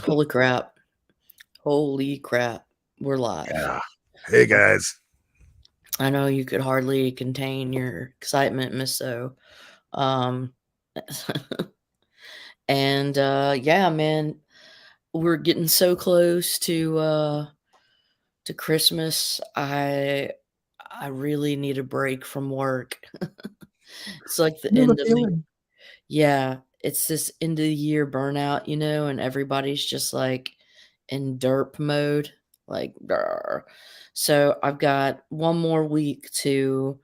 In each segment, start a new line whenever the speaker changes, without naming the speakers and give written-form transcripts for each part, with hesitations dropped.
Holy crap. Holy crap. We're live.
Yeah. Hey guys.
I know you could hardly contain your excitement, Miss So. Um and yeah, man, we're getting so close to Christmas. I really need a break from work. It's like the
I know the
end of the
feeling.
yeah, it's this end of the year burnout, and everybody's just like in derp mode, like "Grr." So I've got one more week to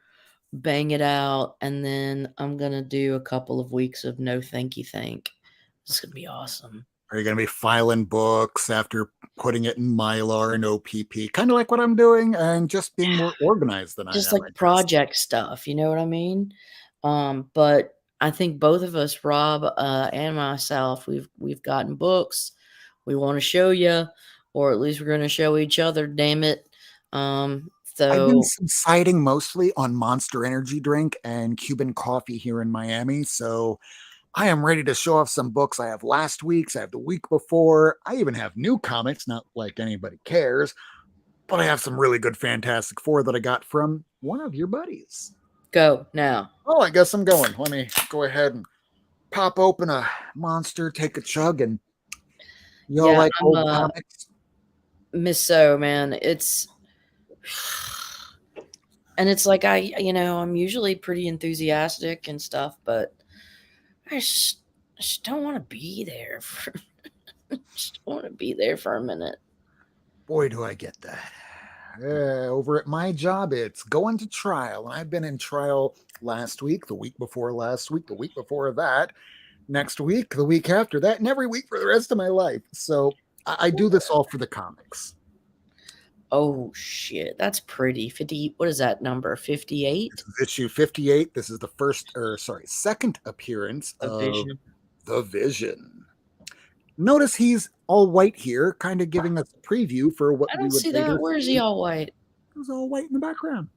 bang it out, and then I'm gonna do a couple of weeks of no thank you thank. It's gonna be awesome.
Are you going to be filing books after putting it in Mylar and OPP? Kind of like what I'm doing and just being more organized than I
Just
am,
like
I guess.
project stuff, you know what I mean? But I think both of us, Rob, and myself, we've gotten books we want to show you, or at least we're going to show each other. Damn it!
I've been
So
subsiding mostly on Monster Energy drink and Cuban coffee here in Miami. So I am ready to show off some books. I have last week's, I have the week before. I even have new comics, not like anybody cares, but I have some really good Fantastic Four that I got from one of your buddies.
go now.
Oh, I guess I'm going. Let me go ahead and pop open a monster, take a chug, and y'all
Yeah,
like
I'm
old comics?
Miss So man. It's and it's like I'm usually pretty enthusiastic and stuff, but I just don't want to be there for just don't want to be there for a minute.
Boy, do I get that. Over at my job, it's going to trial. And I've been in trial last week, the week before last week, the week before that, next week, the week after that, and every week for the rest of my life. So I do this all for the comics.
Oh shit, that's pretty. 50, what is that number?
This
58?
is issue 58. This is the second appearance
A
of
vision.
the Vision. Notice he's all white here, kind of giving us a preview for what
I
we
don't
would
see that.
later
Where is he
see.
all white?
It's all white in the background.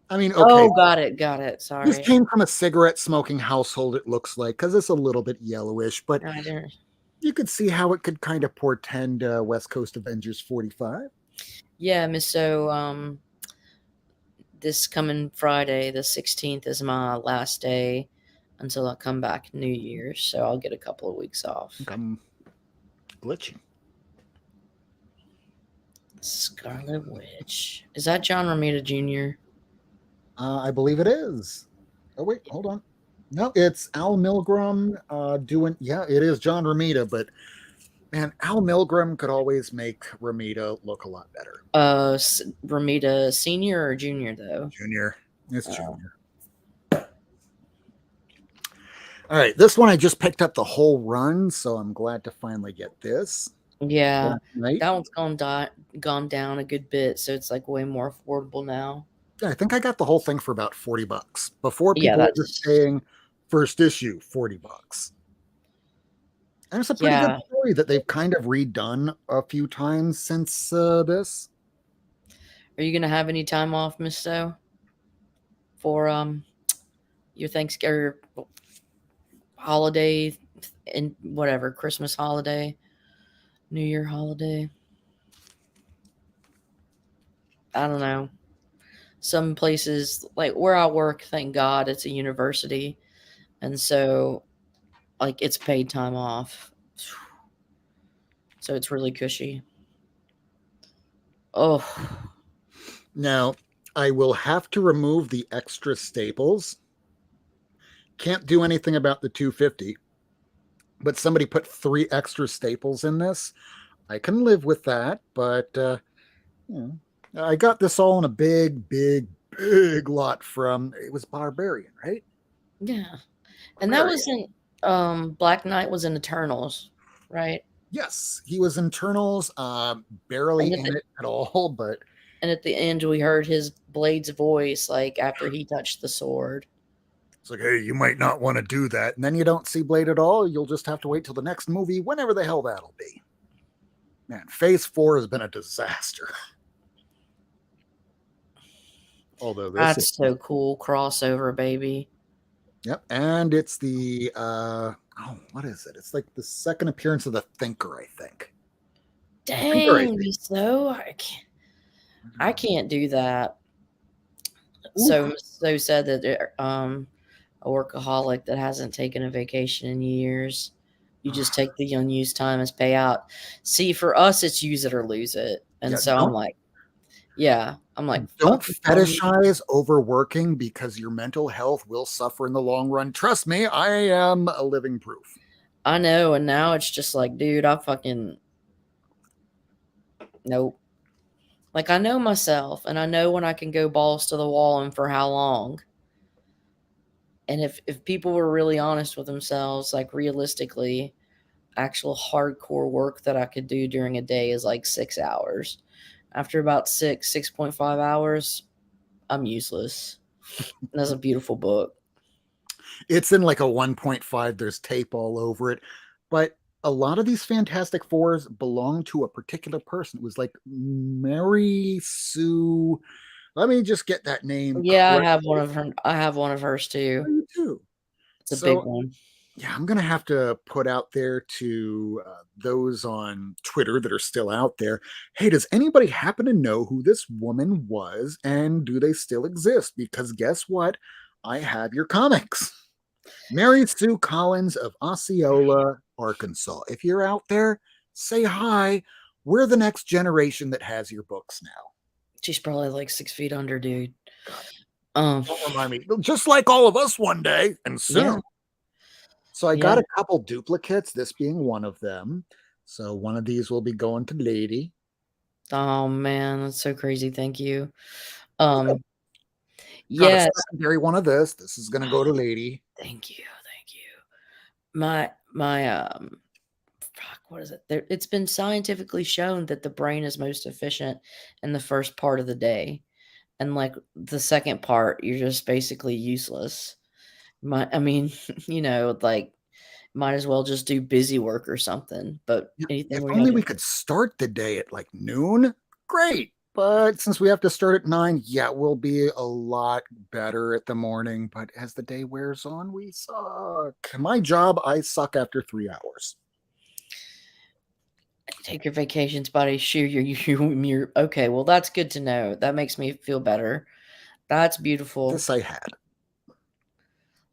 I mean, okay,
Oh, got it.
this
Sorry.
came from a cigarette smoking household, it looks like, because it's a little bit yellowish, but
I didn't.
you could see how it could kind of portend West Coast Avengers 45.
Yeah, Miss So, this coming Friday, the 16th, is my last day until I come back New Year's, so I'll get a couple of weeks
I
off.
think I'm glitching.
Scarlet Witch. Is that John Romita Jr.?
I believe it is. Oh, wait, hold on. No, it's Al Milgrom doing, yeah, it is John Romita, but man, Al Milgrom could always make Romita look a lot better.
Romita Senior or Junior though?
Junior. It's
Uh,
Junior. All right, this one I just picked up the whole run, so I'm glad to finally get this.
yeah,
Last night,
that one's gone down a good bit, so it's like way more affordable now.
I think I got the whole thing for about $40. Before,
Yeah,
people were just
that's
saying first issue $40. And it's a pretty good
yeah.
story that they've kind of redone a few times since this.
Are you gonna have any time off, Miss So, for your Thanksgiving holiday and whatever Christmas holiday, New Year holiday? I don't know. Some places like where I work, thank God, it's a university, and so like it's paid time off, so it's really cushy. Oh,
Now, I will have to remove the extra staples. Can't do anything about the 250, but somebody put 3 extra staples in this. I can live with that, but you know, I got this all in a big lot from it was Barbarian, right?
yeah. And that
Barbarian.
wasn't Black Knight was in Eternals, right?
Yes, he was internals, barely
And at
in
the
it at all, but
and at the end we heard his Blade's voice like after he touched the sword.
it's like, hey, you might not want to do that. And then you don't see Blade at all. You'll just have to wait till the next movie, whenever the hell that'll be. Man, Phase 4 has been a disaster. Although this is,
That's so cool. Crossover, baby.
yep. And it's the, Oh, what is it? It's like the second appearance of the Thinker, I think. Thinker, I
Dang,
think.
so I can't do that.
Ooh,
So sad that a workaholic that hasn't taken a vacation in years. You just take the unused time as payout. See, for us, it's use it or lose it. And
yeah.
so I'm like, yeah, I'm like,
Don't
fuck this unused.
fetishize overworking because your mental health will suffer in the long run. Trust me, I am a living proof.
I know. And now it's just like, dude, I fucking, nope. Like, I know myself and I know when I can go balls to the wall and for how long. And if people were really honest with themselves, like realistically, actual hardcore work that I could do during a day is like 6 hours. After about 6.5 hours, I'm useless. And that's a beautiful book.
It's in like a 1.5, there's tape all over it. But a lot of these Fantastic Fours belong to a particular person. It was like Mary Sue. Let me just get that name
Yeah, I
correct.
have one of her. I have one of hers too.
You too.
It's a big
So
one.
yeah, I'm gonna have to put out there to those on Twitter that are still out there. Hey, does anybody happen to know who this woman was, and do they still exist? Because guess what? I have your comics. Mary Sue Collins of Osceola, Arkansas. If you're out there, say hi. We're the next generation that has your books now.
She's probably like 6 feet under, dude.
God,
Um,
don't remind me. Just like all of us one day and soon.
yeah,
So I got
yeah.
a couple duplicates, this being one of them. So one of these will be going to Lady.
Oh man, that's so crazy. Thank you.
Okay.
Um,
Got a
yeah.
secondary one of this. This is going to go to Lady.
Thank you, thank you. My fuck, what is it? It's been scientifically shown that the brain is most efficient in the first part of the day, and like the second part, you're just basically useless. I mean, like might as well just do busy work or something. But
Yeah,
anything
if
where you
only
had to,
we could start the day at like noon, great. But since we have to start at 9, yeah, we'll be a lot better at the morning. But as the day wears on, we suck. My job, I suck after 3 hours.
take your vacations, buddy. Sure, you're okay. Well, that's good to know. That makes me feel better. That's beautiful.
This I had.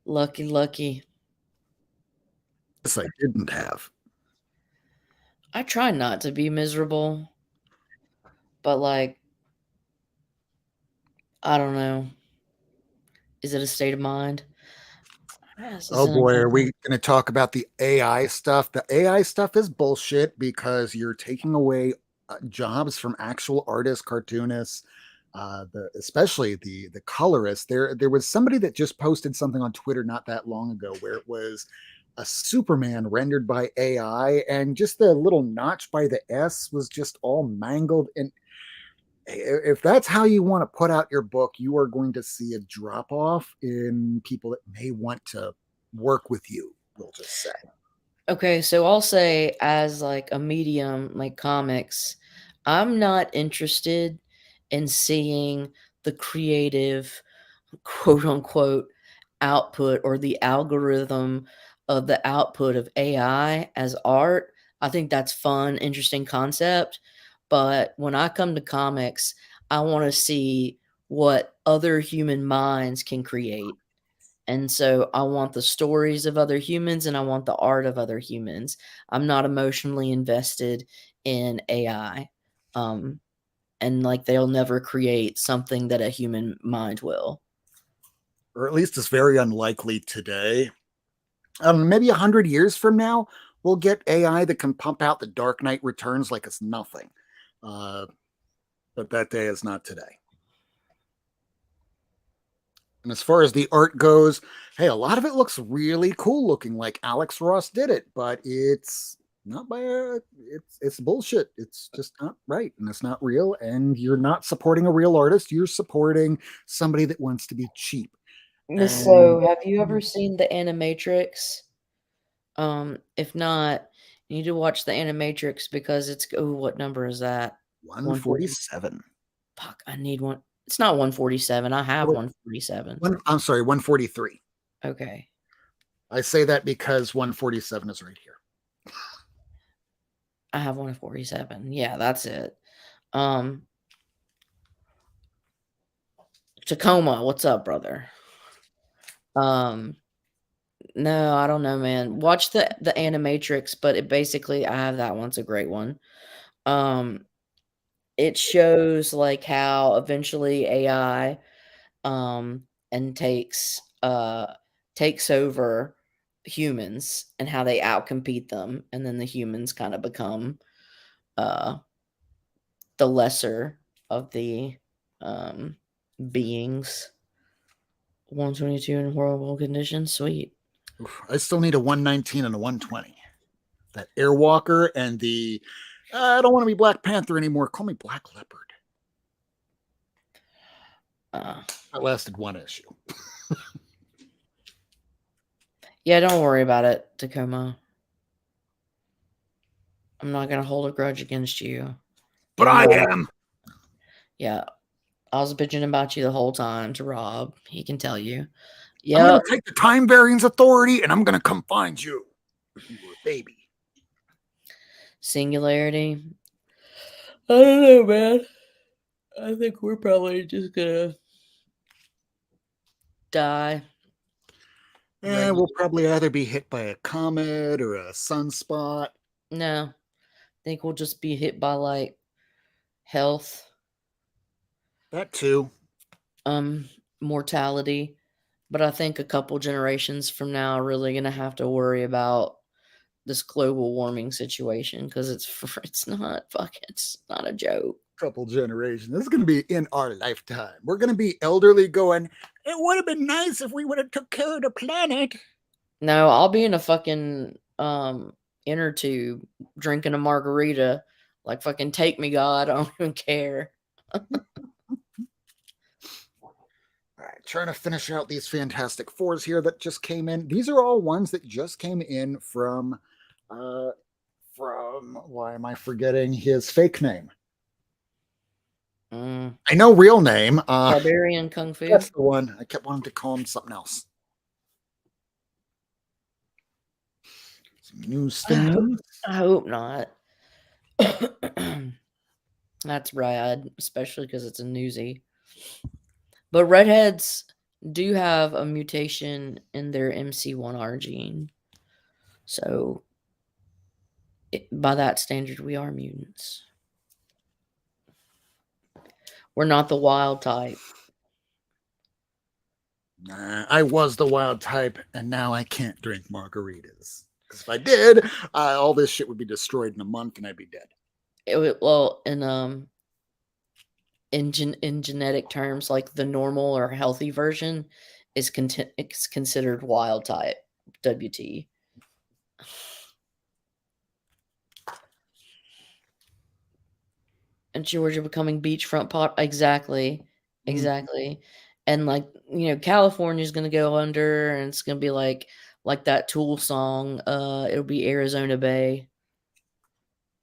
Lucky, lucky.
This I didn't have.
I try not to be miserable, but like, I don't know. Is it a state of mind? Yes,
Oh
isn't
boy,
it?
are we going to talk about the AI stuff? The AI stuff is bullshit because you're taking away jobs from actual artists, cartoonists, especially the colorists. There was somebody that just posted something on Twitter not that long ago where it was a Superman rendered by AI, and just the little notch by the S was just all mangled. And if that's how you want to put out your book, you are going to see a drop off in people that may want to work with you. We'll just say.
Okay, so I'll say as like a medium like comics, I'm not interested in seeing the creative quote unquote output or the algorithm of the output of AI as art. I think that's fun, interesting concept. But when I come to comics, I want to see what other human minds can create. And so I want the stories of other humans and I want the art of other humans. I'm not emotionally invested in AI. Um, and like they'll never create something that a human mind will.
Or at least it's very unlikely today. Maybe 100 years from now, we'll get AI that can pump out the Dark Knight Returns like it's nothing. Uh, but that day is not today. And as far as the art goes, hey, a lot of it looks really cool looking, like Alex Ross did it, but it's not by it's bullshit. It's just not right, and it's not real. And you're not supporting a real artist. You're supporting somebody that wants to be cheap. And
So, have you ever seen the Animatrix? If not, you need to watch the Animatrix because it's oh, what number is that? 140.
147.
Fuck, I need one. It's not 147. I have 147.
I'm sorry, 143.
Okay.
I say that because 147 is right here.
I have 147. Yeah, that's it. Um, Tacoma, what's up, brother? Um, no, I don't know, man. Watch the Animatrix, but it basically I have that one. It's a great one. Um, it shows like how eventually AI and takes over humans and how they outcompete them, and then the humans kind of become uh the lesser of the um beings. 122 in horrible condition. Sweet.
Oof, I still need a 119 and a 120. That Airwalker and the I don't want to be Black Panther anymore. Call me Black Leopard.
Uh,
That lasted one issue.
yeah, don't worry about it, Tacoma. I'm not gonna hold a grudge against you.
But
Even
I
though,
am.
yeah, I was bitching about you the whole time to Rob. He can tell you.
I'm going
Yep.
to take the Time Variance Authority and I'm going to come find you. You were a baby.
Singularity. I don't know, man. I think we're probably just gonna die.
We'll
Regular.
probably either be hit by a comet or a sunspot.
No, I think we'll just be hit by like health,
That too.
um, mortality. But I think a couple generations from now, are really gonna have to worry about this global warming situation because it's not a joke.
Couple generations. This is going to be in our lifetime. We're going to be elderly going, it would have been nice if we would have took care of the planet.
No, I'll be in a fucking inner tube drinking a margarita, like fucking take me, God. I don't even care.
All right, trying to finish out these Fantastic Fours here that just came in. These are all ones that just came in uh, why am I forgetting his fake name?
Mm.
I know real name.
Barbarian Kung Fu.
That's the one. I kept wanting to call him something else. Some
I hope,
newsstands.
I hope not. That's rad, especially because it's a newsie. But redheads do have a mutation in their MC1R gene. So, by that standard, we are mutants. We're not the wild type.
Nah, I was the wild type, and now I can't drink margaritas. Because if I did, all this shit would be destroyed in a month, and I'd be dead.
Well, in genetic terms, like the normal or healthy version it's considered wild type WT. And Georgia becoming beachfront pot exactly,
Mm.
exactly. And like California's gonna go under, and it's gonna be like that Tool song. It'll be Arizona Bay.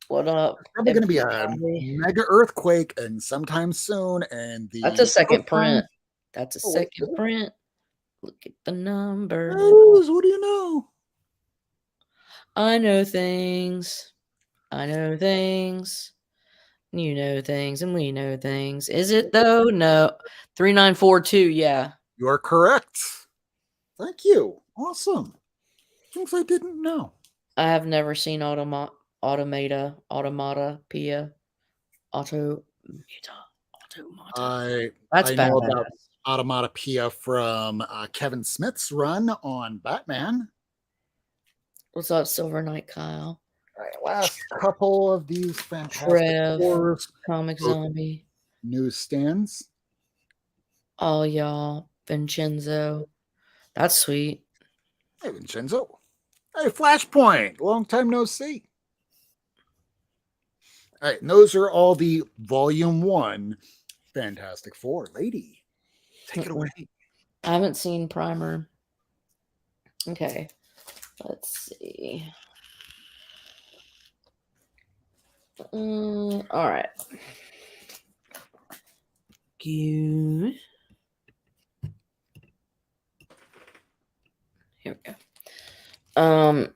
What up,
Probably going to be a
everybody?
mega earthquake, and sometime soon, and
That's a
the
second
coastline.
print. That's a
Oh, wait,
second print. Look at the number.
what do you know?
I know things. I know things. You know things, and we know things. Is it though? No. 3942. Yeah.
You are correct. Thank you. Awesome. Things I didn't know.
I have never seen Automata Pia Automata. That's
I know about
badass.
Automatopoeia from Kevin Smith's run on Batman.
What's up, Silver Knight Kyle?
All right, last couple of these Fantastic
Trev,
Fours,
Comic
both
Zombie.
newsstands.
All y'all. Vincenzo. That's sweet.
Hey, Vincenzo. Hey, Flashpoint. Long time no see. All right, and those are all the Volume 1 Fantastic Four. Lady, take it
Mm-mm.
away.
I haven't seen Primer. Okay. Let's see. All right. Good. Here we go. Um,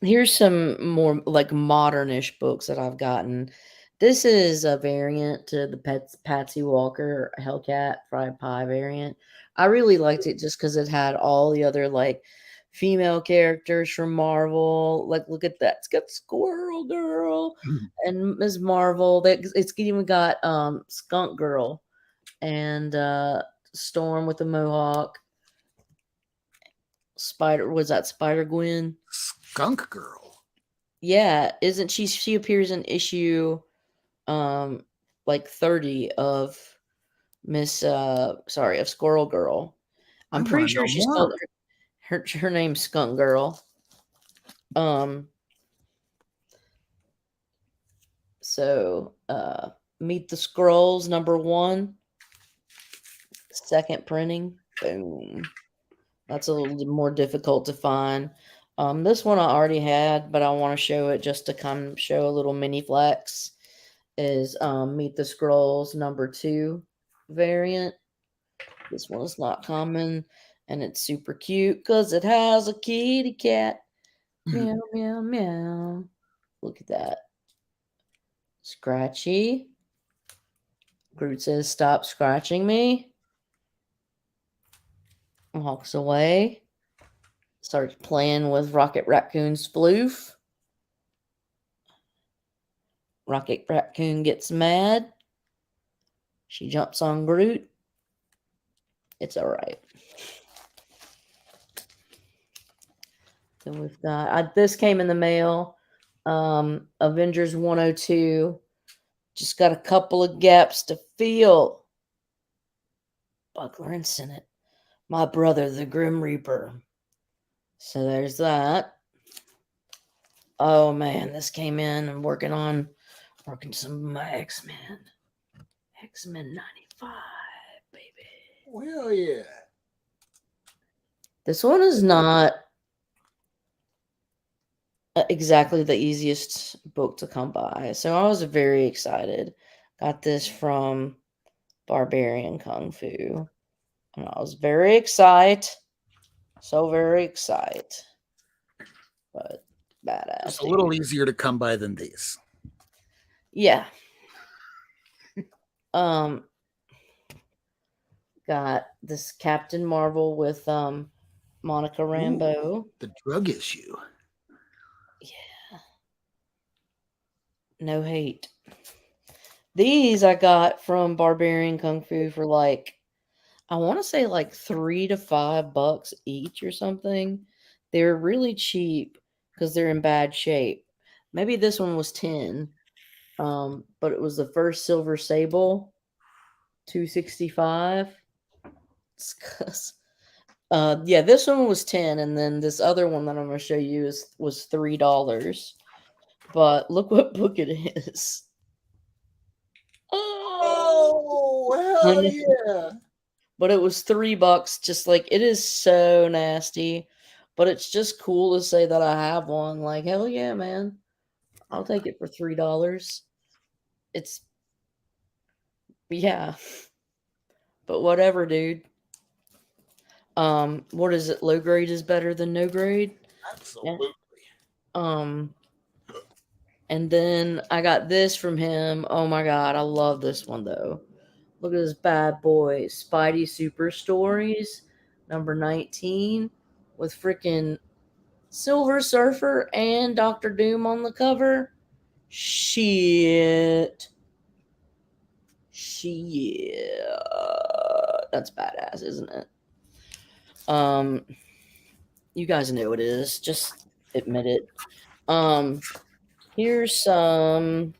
Here's some more like modernish books that I've gotten. This is a variant to the Patsy Walker Hellcat Fried Pie variant. I really liked it just because it had all the other like female characters from Marvel. Like, look at that. It's got Squirrel Girl and Ms. Marvel. That it's even got Skunk Girl and Storm with the Mohawk. Spider was that Spider Gwen?
Skunk Girl.
Yeah, isn't she appears in issue um like 30 of of Squirrel Girl.
I
I'm
want
pretty
to
sure
know
she's called
more.
her name's Skunk Girl. Um so Meet the Scrolls #1, second printing. Boom. That's a little more difficult to find. This one I already had, but I want to show it just to come show a little mini flex. Is Meet the Scrolls #2 variant. This one is not common, and it's super cute because it has a kitty cat. Meow, meow, meow. Look at that. Scratchy. Groot says, "Stop scratching me." Walks away. Starts playing with Rocket Raccoon's floof. Rocket Raccoon gets mad. She jumps on Groot. It's all right. Then we've got this came in the mail. Avengers 102. Just got a couple of gaps to fill. Buckler and Senate. My brother, the Grim Reaper. So there's that. Oh man, this came in. I'm working some of my X-Men. X-Men 95, baby.
Well, yeah.
This one is not exactly the easiest book to come by. So I was very excited. Got this from Barbarian Kung Fu. And I was very excited. So very excited. But
Just
badass,
a little
dude.
easier to come by than these.
Yeah. Um got this Captain Marvel with Monica
Ooh,
Rambeau.
the drug issue.
Yeah. No hate. These I got from Barbarian Kung Fu for like I want to say like $3 to $5 each or something. They're really cheap because they're in bad shape. Maybe this one was 10. But it was the first Silver Sable, 265. Yeah, this one was 10, and then this other one that I'm gonna show you was $3. But look what book it is. Oh,
Oh,
I
hell
know.
yeah.
But it was $3. Just like it is so nasty, but it's just cool to say that I have one. Like hell yeah, man! I'll take it for $3. It's yeah, but whatever, dude. What is it? Low grade is better than no grade. Yeah.
Absolutely.
Um, and then I got this from him. Oh my god, I love this one though. Look at this bad boy, Spidey Super Stories, #19, with freaking Silver Surfer and Doctor Doom on the cover. Shit. Shit. That's badass, isn't it? Um, you guys know it is. Just admit it. Um, Here's some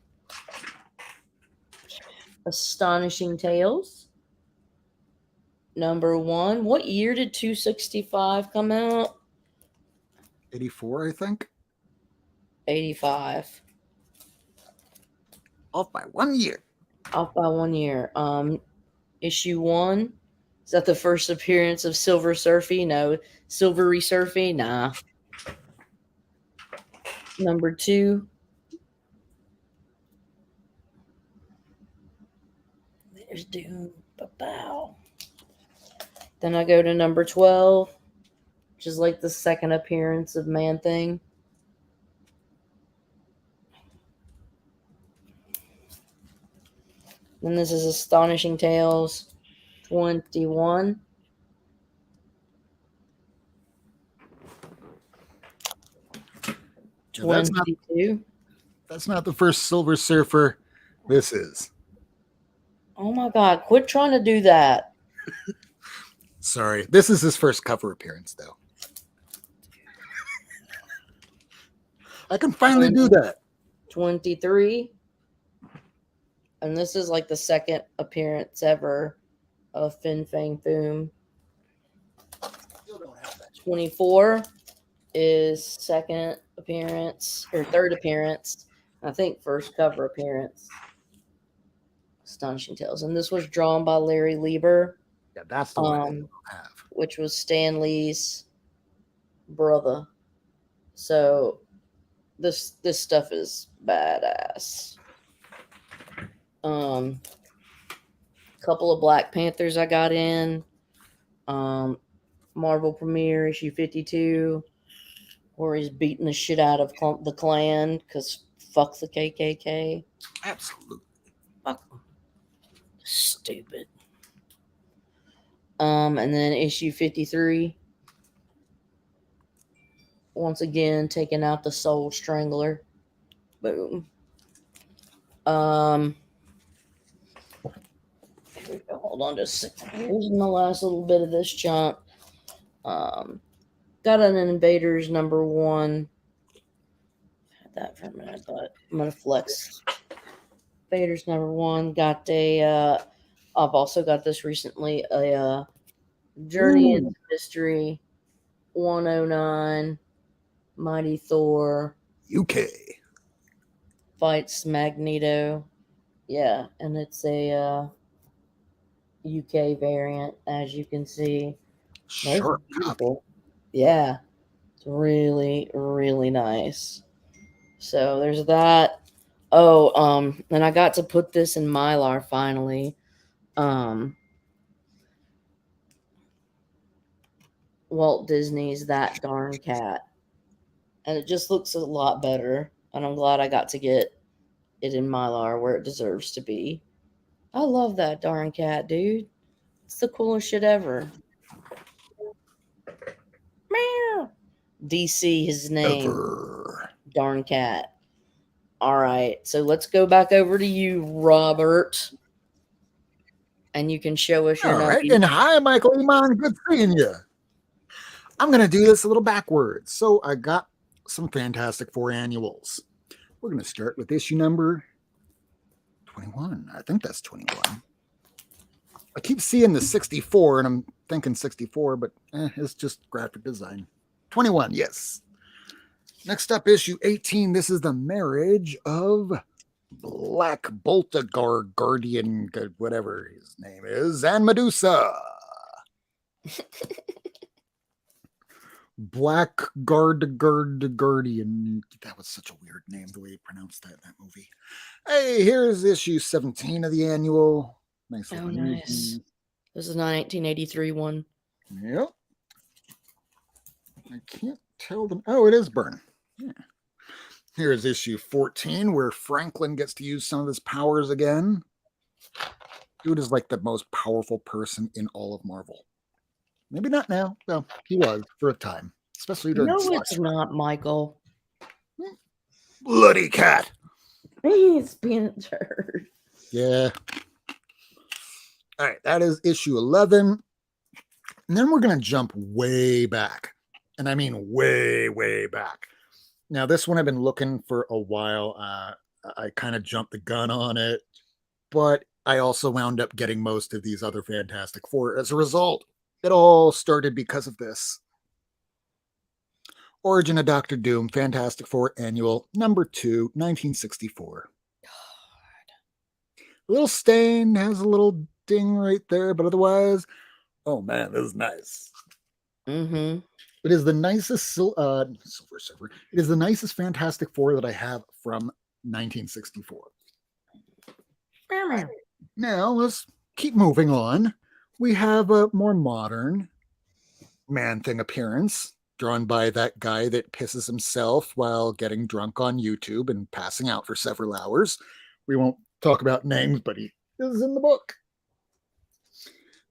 astonishing tales. #1. What year did 265 come out?
84, I think.
85.
Off by 1 year.
Off by 1 year. Issue 1. Is that the first appearance of Silver Surfy? No. Silvery Surfy? Nah. #2. There's Doom. Bow. Then I go to #12. which is like the second appearance of Man Thing. And this is Astonishing Tales 21.
Now, that's not
22.
the first Silver Surfer. This is.
Oh my god, quit trying to do that.
Sorry. This is his first cover appearance, though. I can finally do that.
23. And this is like the second appearance ever of Fin Fang Foom. 24 is second appearance or third appearance. I think first cover appearance. Astonishing Tales. And this was drawn by Larry Lieber.
Yeah, that's the one I don't have.
Which was Stan Lee's brother. So this stuff is badass. Couple of Black Panthers I got in. Marvel Premiere issue 52, where he's beating the shit out of the Klan because fuck the KKK.
Absolutely.
Fuck them. Stupid. And then issue 53. Once again, taking out the Soul Strangler. Boom. Here we go. Hold on just a second. Here's the last little bit of this chunk. Got an Invaders #1. Had that for a minute, but I'm gonna flex. Invaders #1. Got a. I've also got this recently. A Journey into Mystery 109. Mighty Thor.
UK.
Fights Magneto. Yeah, and it's a UK variant, as you can see.
Sharp
beautiful. Yeah, it's really, really nice. So there's that. Oh, and I got to put this in Mylar finally. Walt Disney's That Darn Cat. And it just looks a lot better. And I'm glad I got to get it in Mylar where it deserves to be. I love that darn cat, dude. It's the coolest shit ever. Meow. DC, his name.
Ever.
Darn cat. All right, so let's go back over to you, Robert. And you can show us your
All right, and hi, Michael Iman. Good seeing you. I'm going to do this a little backwards. So I got some Fantastic Four annuals. We're going to start with issue number 21. I think that's 21. I keep seeing the 64, and I'm thinking 64, but it's just graphic design. 21, yes. Next up, issue 18. This is the marriage of Black Boltagar Guardian, whatever his name is, and Medusa. Black Guardian. That was such a weird name, the way he pronounced that in that movie. Hey, here's issue 17 of the annual. Nice.
Oh, nice. This is not 1983 one.
Yep. I can't tell them. Oh, it is Byrne. Yeah. Here's issue 14, where Franklin gets to use some of his powers again. Dude is like the most powerful person in all of Marvel. Maybe not now. No, he was for a time, especially during.
No, it's not, Michael.
Bloody cat.
He's being a turd.
Yeah. All right, that is issue 11. And then we're going to jump way back. And I mean way, way back. Now, this one I've been looking for a while. I kind of jumped the gun on it. But I also wound up getting most of these other Fantastic Four as a result. It all started because of this. Origin of Doctor Doom, Fantastic Four Annual, number 2, 1964. God. A little stain, has a little ding right there, but otherwise, oh man, this is nice.
Mm-hmm.
It is the nicest Silver Surfer. It is the nicest Fantastic Four that I have from 1964. Now let's keep moving on. We have a more modern. Man Thing appearance, drawn by that guy that pisses himself while getting drunk on YouTube and passing out for several hours. We won't talk about names, but he is in the book.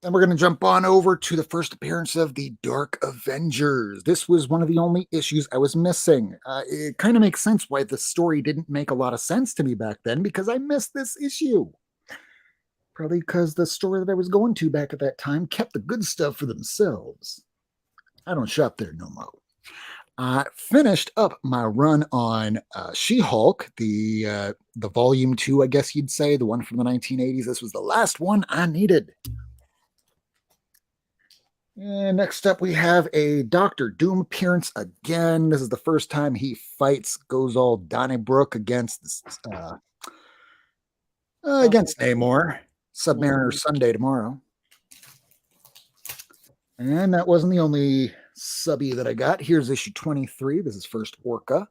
Then we're going to jump on over to the first appearance of the Dark Avengers. This was one of the only issues I was missing. It kind of makes sense why the story didn't make a lot of sense to me back then, because I missed this issue. Probably because the store that I was going to back at that time kept the good stuff for themselves. I don't shop there no more. I finished up my run on She-Hulk, the volume 2, I guess you'd say, the one from the 1980s. This was the last one I needed. And next up, we have a Doctor Doom appearance again. This is the first time he fights, goes all Donnybrook against Namor. Submariner Sunday tomorrow. And that wasn't the only subby that I got. Here's issue 23. This is first Orca.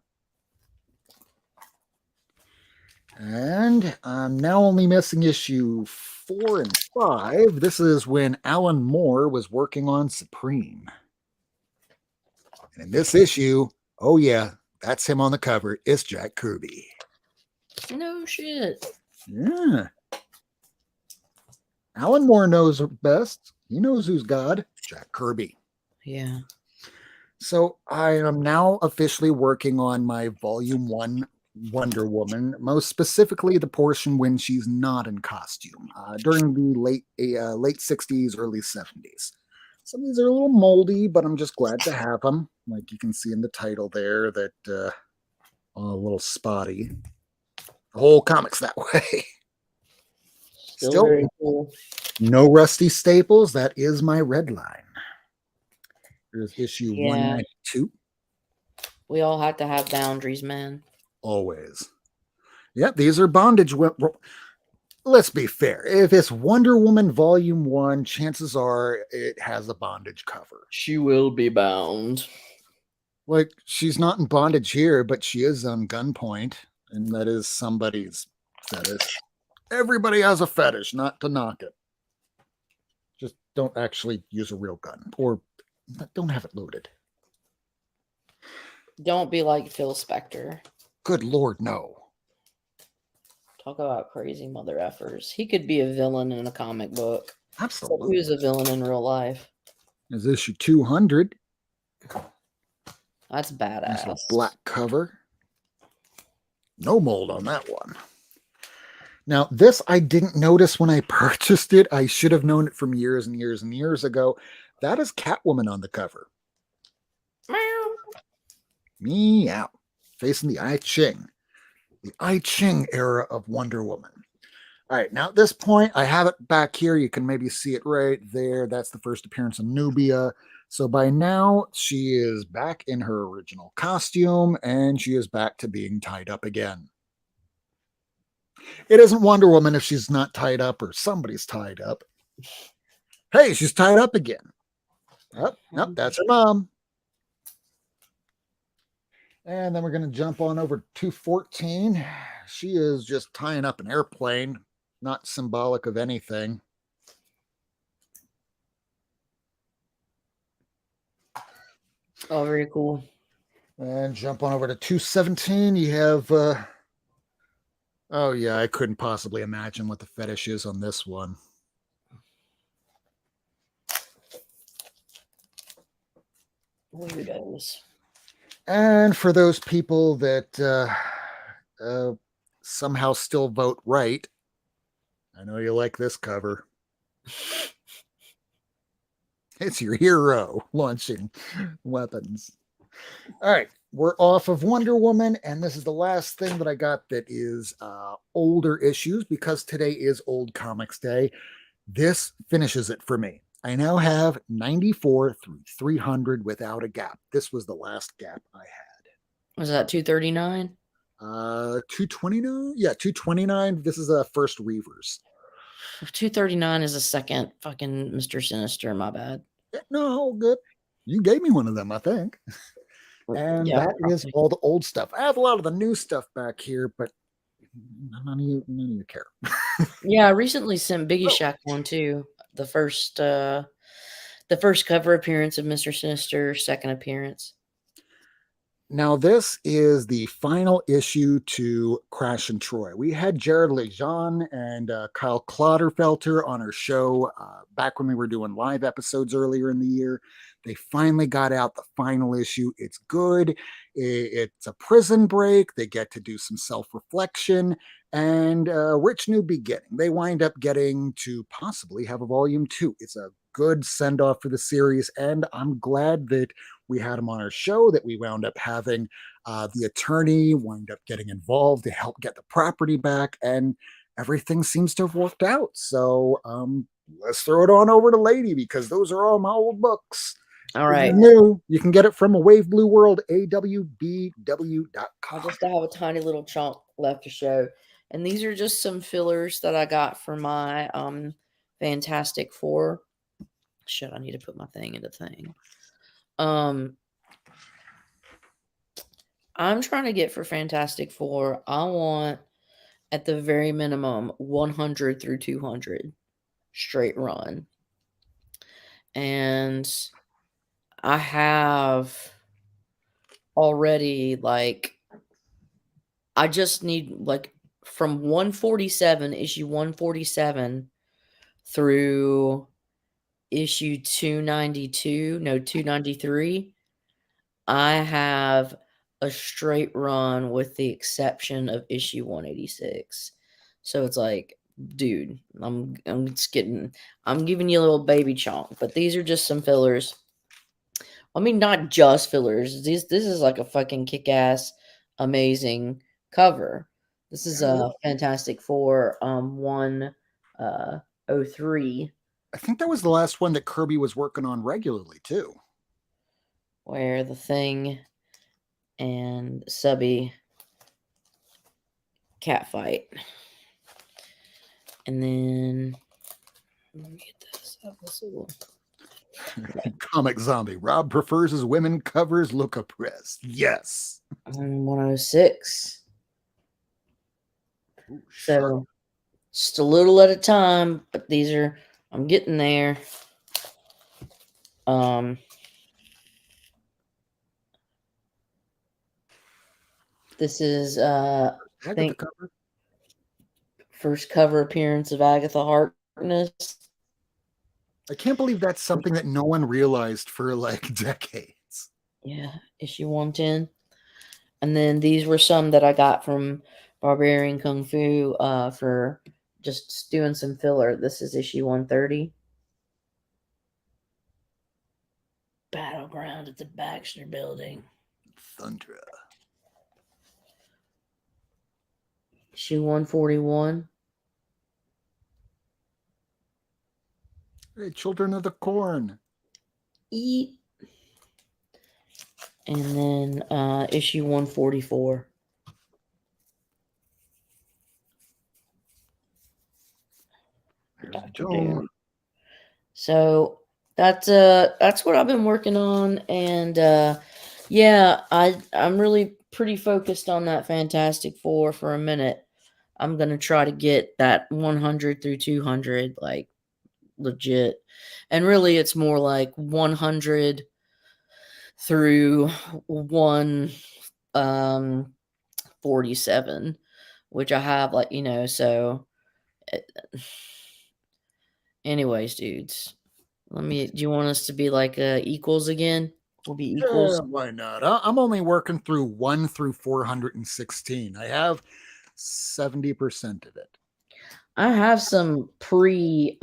And I'm now only missing issue 4 and 5. This is when Alan Moore was working on Supreme. And in this issue, oh yeah, that's him on the cover. It's Jack Kirby.
No shit.
Yeah. Alan Moore knows best. He knows who's God. Jack Kirby.
Yeah.
So I am now officially working on my volume 1 Wonder Woman, most specifically the portion when she's not in costume, during the late 60s, early 70s. Some of these are a little moldy, but I'm just glad to have them. Like you can see in the title there, that a little spotty. The whole comic's that way.
Still very cool.
No rusty staples. That is my red line. Here's issue 192.
We all have to have boundaries, man.
Always. Yep, these are bondage. Let's be fair. If it's Wonder Woman Volume 1, chances are it has a bondage cover.
She will be bound.
Like, she's not in bondage here, but she is on gunpoint, and that is somebody's fetish. Everybody has a fetish, not to knock it. Just don't actually use a real gun, or don't have it loaded.
Don't be like Phil Spector.
Good Lord, no.
Talk about crazy mother effers. He could be a villain in a comic book.
Absolutely.
He was a villain in real life.
There's issue 200.
That's badass.
There's a black cover. No mold on that one. Now, this I didn't notice when I purchased it. I should have known it from years and years and years ago. That is Catwoman on the cover.
Meow.
Meow. Facing the I Ching. The I Ching era of Wonder Woman. All right, now at this point, I have it back here. You can maybe see it right there. That's the first appearance of Nubia. So by now, she is back in her original costume, and she is back to being tied up again. It isn't Wonder Woman if she's not tied up or somebody's tied up. Hey, she's tied up again. Oh, nope, that's her mom. And then we're going to jump on over to 214. She is just tying up an airplane, not symbolic of anything.
Oh, very cool.
And jump on over to 217. You have, oh yeah, I couldn't possibly imagine what the fetish is on this one.
Weirdos.
And for those people that somehow still vote right, I know you like this cover. It's your hero launching weapons. All right, we're off of Wonder Woman, and this is the last thing that I got that is older issues, because today is Old Comics Day. This finishes it for me. I now have 94 through 300 without a gap. This was the last gap I had.
Was that 239?
229? Yeah, 229. This is a first Reavers.
239 is a second fucking Mr. Sinister, my bad.
No, good. You gave me one of them, I think. And yeah, that is all the old stuff. I have a lot of the new stuff back here, but none of you care.
Yeah, I recently sent Biggie Shack one too. The first The first cover appearance of Mr. Sinister, second appearance.
Now, this is the final issue to Crash and Troy. We had Jared Lejean and Kyle Clotterfelter on our show back when we were doing live episodes earlier in the year. They finally got out the final issue. It's good. It's a prison break. They get to do some self reflection and rich new beginning. They wind up getting to possibly have a volume two. It's a good send off for the series, and I'm glad that we had him on our show, that we wound up having the attorney wind up getting involved to help get the property back, and everything seems to have worked out. So let's throw it on over to Lady, because those are all my old books.
All
If you're
right.
new, you can get it from a Wave Blue World,
I
awbw.com.
just have a tiny little chunk left to show. And these are just some fillers that I got for my Fantastic Four. Shit, I need to put my thing in the thing. I'm trying to get for Fantastic Four. I want at the very minimum 100 through 200 straight run. And I have already I just need from 147, issue 147 through issue 292, no 293. I have a straight run with the exception of issue 186. So it's like, dude, I'm just getting I'm giving you a little baby chunk, but these are just some fillers. I mean, not just fillers. This is like a fucking kick-ass amazing cover. This is a Fantastic Four 103,
I think that was the last one that Kirby was working on regularly, too.
where the Thing and Subby cat fight. And then let me get this up.
Comic Zombie. Rob prefers his women covers look oppressed. Yes.
106.
Ooh,
So just a little at a time, but these are I'm getting there. This is I think
cover.
first cover appearance of Agatha Harkness.
I can't believe that's something that no one realized for like decades.
Yeah, issue 110. And then these were some that I got from Barbarian Kung Fu for just doing some filler. This is issue 130. Battleground at the Baxter Building.
Thundra.
Issue 141.
Hey, Children of the Corn.
Eat. And then issue 144. Dr. Doom. So that's what I've been working on, and yeah, I'm really pretty focused on that Fantastic Four for a minute. I'm gonna try to get that 100 through 200 like legit, and really it's more like 100 through 147, which I have so. Anyways, dudes, do you want us to be like equals again? We'll be equals.
Yeah, why not? I'm only working through 1 through 416. I have 70% of it.
I have some pre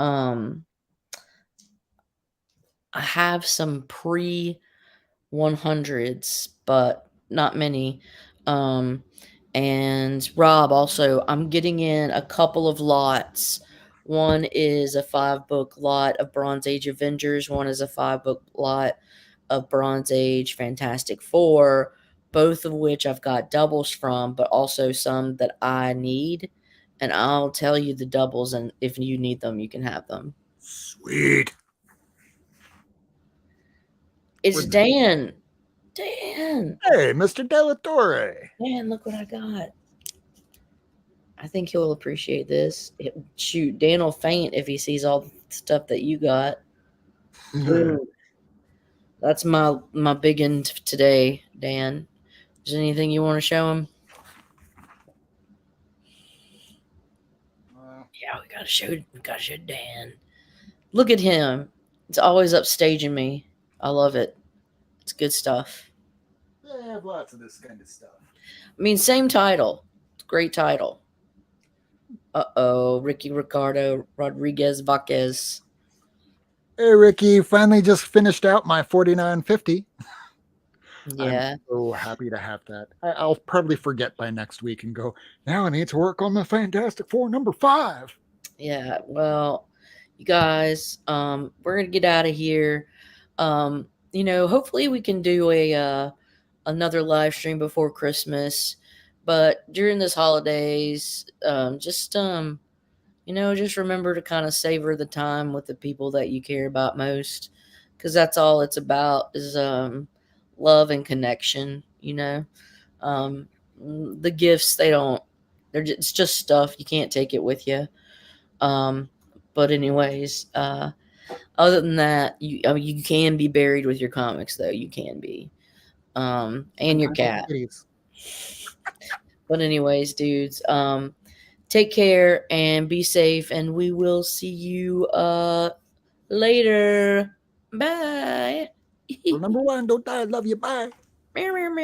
100s, but not many. And Rob, also, I'm getting in a couple of lots. One is a 5-book lot of Bronze Age Avengers. One is a 5-book lot of Bronze Age Fantastic Four, both of which I've got doubles from, but also some that I need. And I'll tell you the doubles, and if you need them, you can have them.
Sweet.
It's Dan. Dan.
Hey, Mr. Delatore.
Dan, look what I got. I think he'll appreciate this. Shoot, Dan will faint if he sees all the stuff that you got. Ooh, that's my big end today, Dan. Is there anything you want to show him? Yeah, we gotta show Dan. Look at him. It's always upstaging me. I love it. It's good stuff.
They have lots of this kind of stuff.
I mean, same title. It's a great title. Ricky Ricardo Rodriguez Vaquez.
Hey, Ricky, finally just finished out my 4950. I'm
Yeah,
so happy to have that. I'll probably forget by next week and go, now I need to work on the Fantastic Four number 5.
yeah. Well, you guys, we're gonna get out of here. Hopefully we can do a another live stream before Christmas, but during this holidays, just remember to kind of savor the time with the people that you care about most, because that's all it's about is love and connection. Um, the gifts it's just stuff. You can't take it with you. Um, but anyways, other than that, you can be buried with your comics though. You can be, and your
Sometimes with
cat.
kitties.
But anyways, dudes, take care and be safe, and we will see you later. Bye.
Remember one, don't die. Love you. Bye.
Meow, meow, meow.